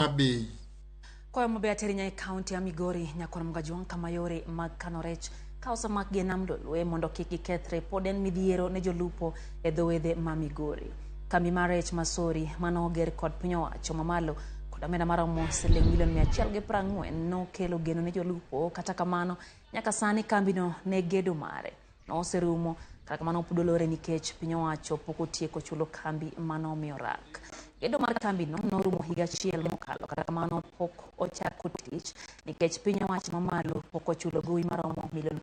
Kambi. Kwa mabeateri nyai kaunti ya Migori nyakon mgajuang kamayore mag kano rech kaosa mak genam dolwe mondo kiki kethre poden midhiero ne jolupo e dhowedhe ma Migori. Kambi mar rech ma Sori manoger kod piny owacho mamalo kod omenda maromo Sh140 nokelo geno ne jolupo. Kata kamano nyaka sani kambino ne gedo mare noserumo. Kata kamano pudolore nikech piny owacho pok otieko chulo kambi manomiyo rak. Gedo mar kambi no norumo higa achiel mokalo. Kata kamano pok ochako tich nikech piny owacho mamalo pok ochulo gowi maromo Sh20 million.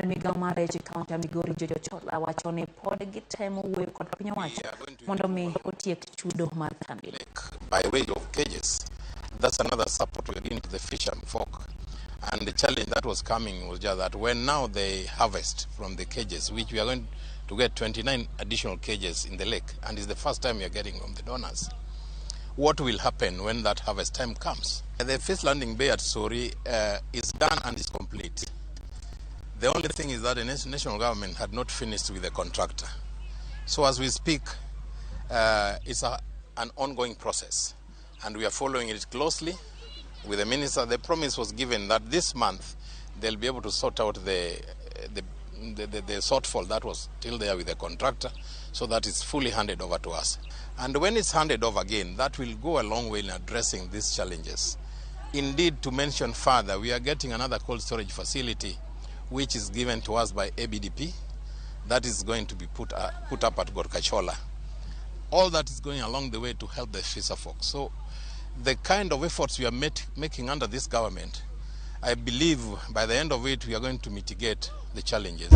Migawo mar rech e kaunti ya Migori Jojochola wacho ni pod gitemo wuoyo kod piny owacho mondo mi otiek chudo mar kambi. By way of cages, that's another support we're giving to the fishermen folk. And the challenge that was coming was just that when now they harvest from the cages, which we are going to get 29 additional cages in the lake, and it's the first time we are getting from the donors. What will happen when that harvest time comes? The fish landing bay at Sori is done and is complete. The only thing is that the national government had not finished with the contractor. So as we speak, it's an ongoing process, and we are following it closely with the minister. The promise was given that this month they'll be able to sort out the shortfall that was still there with the contractor, so that it's fully handed over to us. And when it's handed over again, that will go a long way in addressing these challenges. Indeed, to mention further, we are getting another cold storage facility which is given to us by ABDP. That is going to be put up at Gorkachola. All that is going along the way to help the fisher folk. So the kind of efforts we are making under this government, I believe by the end of it we are going to mitigate the challenges.